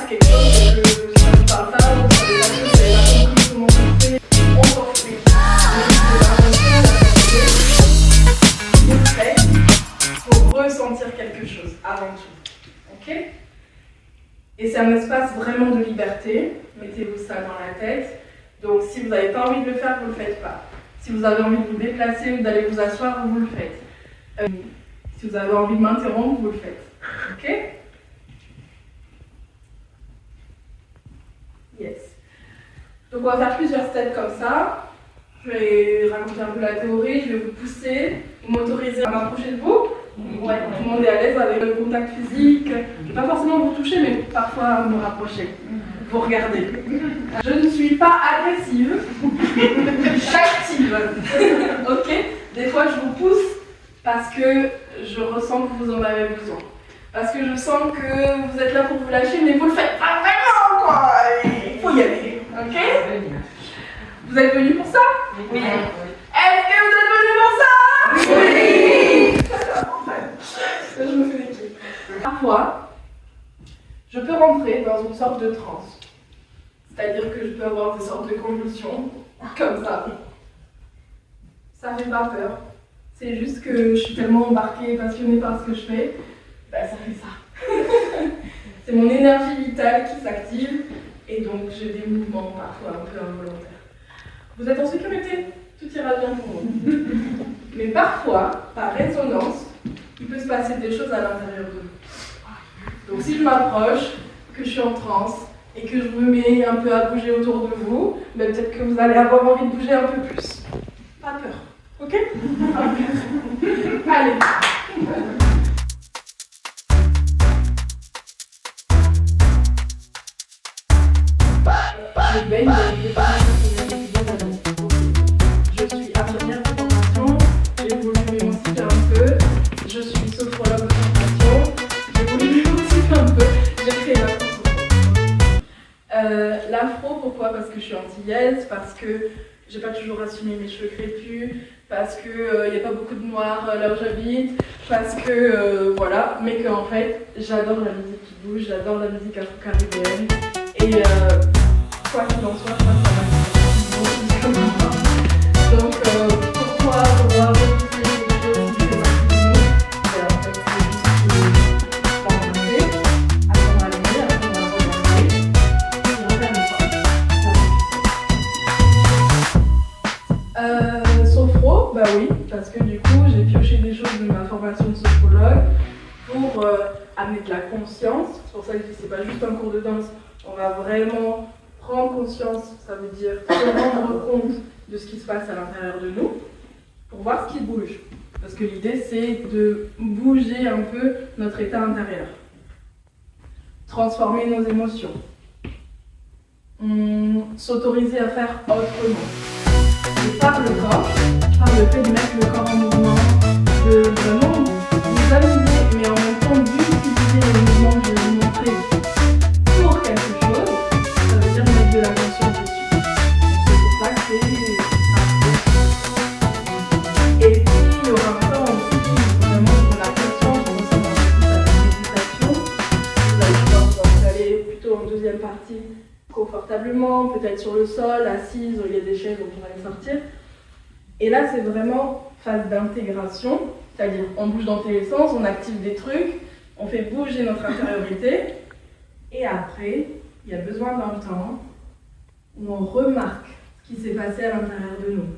c'est quelque chose que je ne parle pas, vous savez pas que vous avez pas compris comment on fait, on s'en fout. Vous le faites pour ressentir quelque chose avant tout. Ok? Et c'est un espace vraiment de liberté. Mettez-vous ça dans la tête. Donc si vous n'avez pas envie de le faire, vous ne le faites pas. Si vous avez envie de vous déplacer ou d'aller vous asseoir, vous le faites. Si vous avez envie de m'interrompre, vous le faites. Ok? Yes. Donc on va faire plusieurs steps comme ça. Je vais raconter un peu la théorie, je vais vous pousser, vous m'autoriser à m'approcher de vous. Ouais, tout le monde est à l'aise avec le contact physique. Je ne vais pas forcément vous toucher, mais parfois me rapprocher. Vous regardez. Je ne suis pas agressive, j'active. Ok? Des fois je vous pousse parce que je ressens que vous en avez besoin. Parce que je sens que vous êtes là pour vous lâcher, mais vous le faites pas vraiment, quoi. Il faut y aller. Ok? Vous êtes venus pour ça? Oui. Est-ce que vous êtes venus pour ça? Oui. Je me fais des clips. Parfois, je peux rentrer dans une sorte de transe. C'est-à-dire que je peux avoir des sortes de convulsions, comme ça. Ça fait pas peur. C'est juste que je suis tellement embarquée et passionnée par ce que je fais, ben ça fait ça. C'est mon énergie vitale qui s'active et donc j'ai des mouvements parfois un peu involontaires. Vous êtes en sécurité, tout ira bien pour vous. Mais parfois, par résonance, il peut se passer des choses à l'intérieur de vous. Donc si je m'approche, que je suis en transe et que je me mets un peu à bouger autour de vous, ben peut-être que vous allez avoir envie de bouger un peu plus. Pas peur. Ok? Allez. Je baigne dans les Je suis infirmière de formation, j'ai voulu m'émanciper un peu. Je suis sophrologue de formation, j'ai voulu m'émanciper un peu. J'ai créé l'afro. L'afro, pourquoi? Parce que je suis antillaise, parce que j'ai pas toujours assumé mes cheveux crépus, parce que n'y a pas beaucoup de noirs là où j'habite, parce que voilà, mais qu'en fait j'adore la musique qui bouge, j'adore la musique afro-caribéenne et quoi qu'il en soit, je pense que ça va être comme ça. Donc pourquoi vouloir repousser les choses qui font partie de nous? En fait c'est juste l'embrasser, apprendre à l'aimer, apprendre à regarder et refaire une fois. Sophro, bah oui, parce que du coup j'ai pioché des choses de ma formation de sophrologue pour amener de la conscience. C'est pour ça que je dis c'est pas juste un cours de danse, on va vraiment prendre conscience, ça veut dire se rendre compte de ce qui se passe à l'intérieur de nous pour voir ce qui bouge. Parce que l'idée c'est de bouger un peu notre état intérieur, transformer nos émotions, s'autoriser à faire autrement. Et par le corps, par le fait de mettre le corps en mouvement, de vraiment nous amuser, mais en même temps d'utiliser les mouvements que je vais vous montrer pour quelque chose, ça veut dire mettre de la conscience dessus. C'est pour ça que c'est parfait. Et puis il y aura un temps aussi vraiment de la conscience, on va la méditation. Vous allez pouvoir vous installer plutôt en deuxième partie confortablement, peut-être sur le sol, assise, il y a des chaises dont on va les sortir. Et là, c'est vraiment phase d'intégration, c'est-à-dire on bouge dans tous les sens, on active des trucs, on fait bouger notre intériorité. Et après, il y a besoin d'un temps où on remarque ce qui s'est passé à l'intérieur de nous,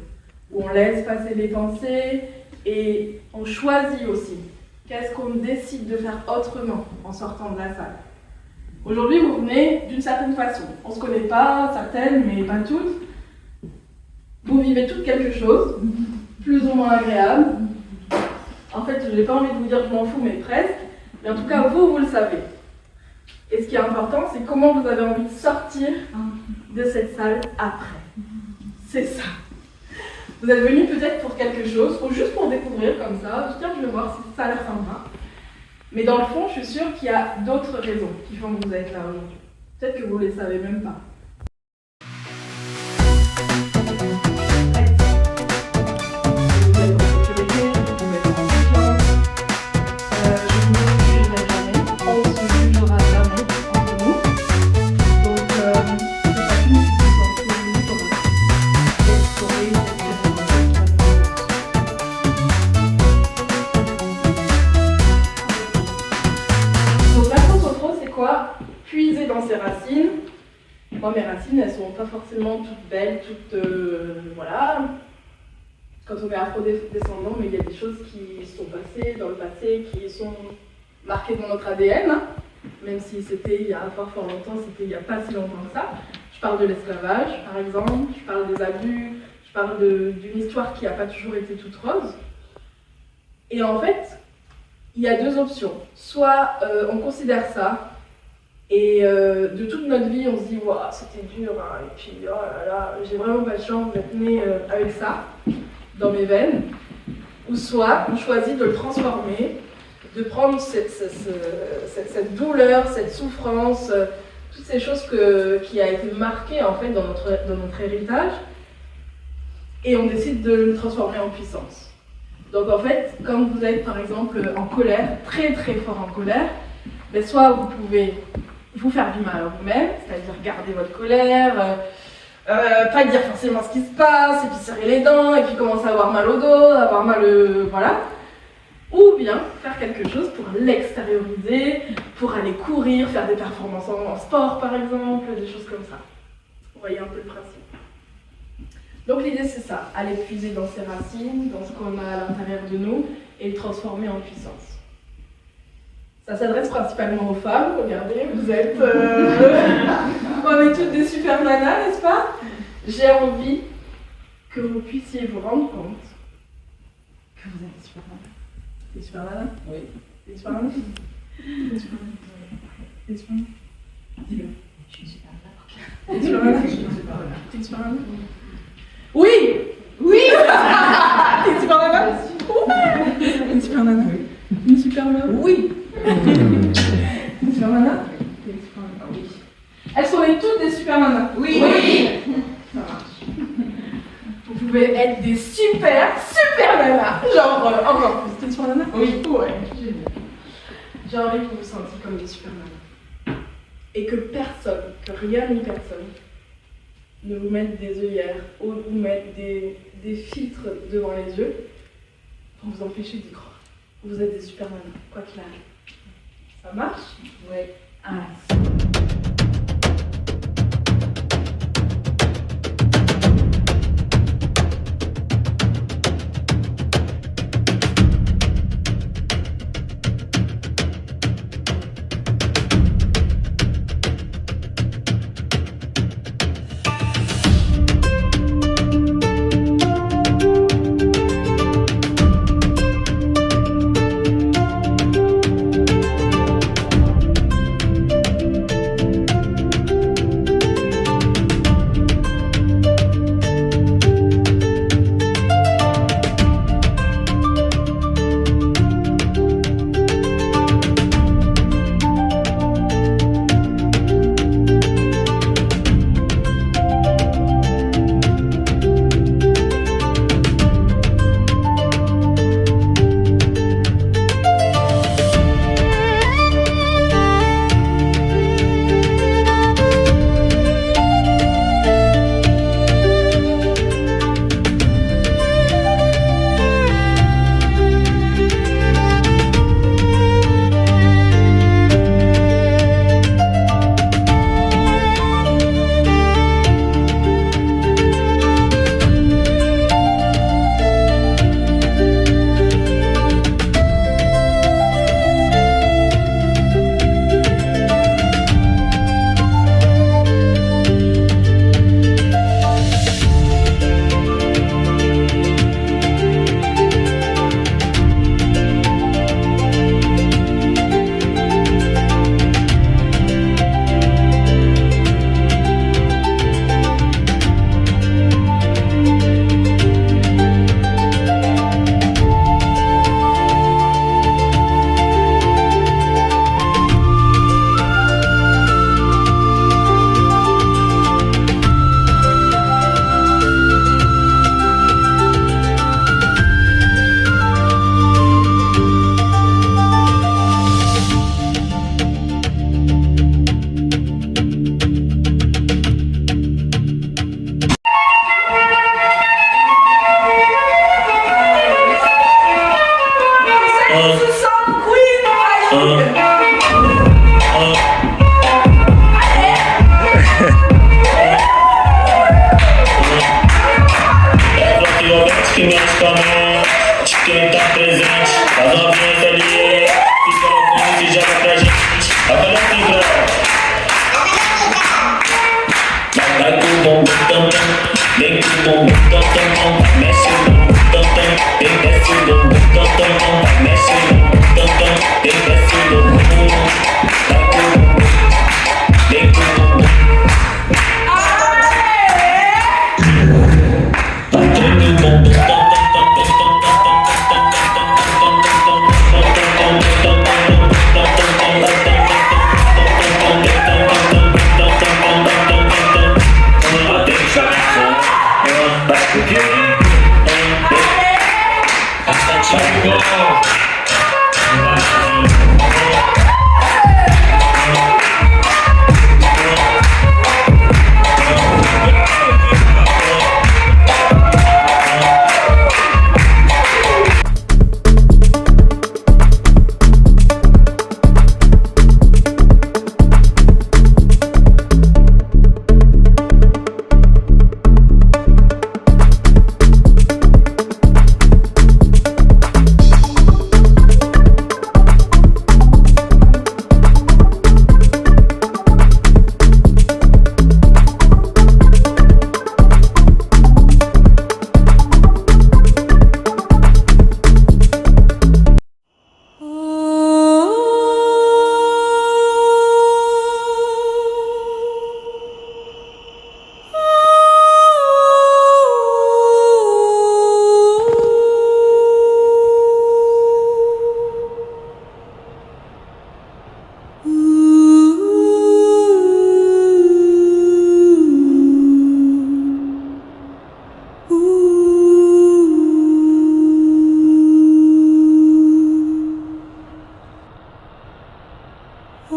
où on laisse passer les pensées et on choisit aussi qu'est-ce qu'on décide de faire autrement en sortant de la salle. Aujourd'hui, vous venez d'une certaine façon. On ne se connaît pas, certaines, mais pas toutes. Vous vivez toutes quelque chose, plus ou moins agréable. En fait, je n'ai pas envie de vous dire je m'en fous, mais presque. Mais en tout cas, vous le savez. Et ce qui est important, c'est comment vous avez envie de sortir de cette salle après. C'est ça. Vous êtes venu peut-être pour quelque chose, ou juste pour découvrir comme ça. Je vais voir si ça a l'air sympa. Mais dans le fond, je suis sûre qu'il y a d'autres raisons qui font que vous êtes là aujourd'hui. Peut-être que vous ne les savez même pas. Vous êtes en sécurité, vous êtes en confiance. Je ne vous jugerai jamais, on ne se jugera jamais entre nous. puiser dans ses racines. Moi, mes racines, elles sont pas forcément toutes belles, toutes... voilà. Quand on est afro-descendant, mais il y a des choses qui sont passées dans le passé, qui sont marquées dans notre ADN, hein. Même si c'était il y a fort longtemps, c'était il n'y a pas si longtemps que ça. Je parle de l'esclavage, par exemple, je parle des abus, je parle d'une histoire qui n'a pas toujours été toute rose. Et en fait, il y a deux options. Soit on considère ça, et de toute notre vie, on se dit waouh, c'était dur, hein, et puis oh là là, j'ai vraiment pas de chance d'être née avec ça dans mes veines. Ou soit on choisit de le transformer, de prendre cette douleur, cette souffrance, toutes ces choses qui a été marquée en fait dans notre héritage, et on décide de le transformer en puissance. Donc en fait, quand vous êtes par exemple en colère, très très fort en colère, ben, soit vous pouvez vous faire du mal à vous-même, c'est-à-dire garder votre colère, pas dire forcément ce qui se passe, et puis serrer les dents, et puis commencer à avoir mal au dos, avoir mal, voilà. Ou bien faire quelque chose pour l'extérioriser, pour aller courir, faire des performances en sport par exemple, des choses comme ça. Vous voyez un peu le principe. Donc l'idée c'est ça, aller puiser dans ses racines, dans ce qu'on a à l'intérieur de nous, et le transformer en puissance. Ça s'adresse principalement aux femmes, regardez, vous êtes... on est toutes des super nanas, n'est-ce pas? J'ai envie que vous puissiez vous rendre compte que vous êtes des super nanas. Des super nanas? Oui. Des super nanas? Des super nanas? Des super nanas? Dis-le. Je suis super nana. Des super nanas? Je suis super nana. T'es une super nana? Oui! Oui! T'es une super nana? Ouais! Une super nana? Une super nana? Oui! Une super nana? T'es une super nana? Oui. Elles sont toutes des super nanas? Oui! Oui! Ça marche. Vous pouvez être des super nanas! Genre, encore plus. T'es une super nana? Oui. Ouais. J'ai envie que vous vous sentiez comme des super nanas. Et que personne, que rien ni personne, ne vous mettre des œillères ou vous mettre des filtres devant les yeux pour vous empêcher d'y croire. Vous êtes des super nanas, quoi qu'il arrive. Ça marche? Ouais. Ah.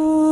Oh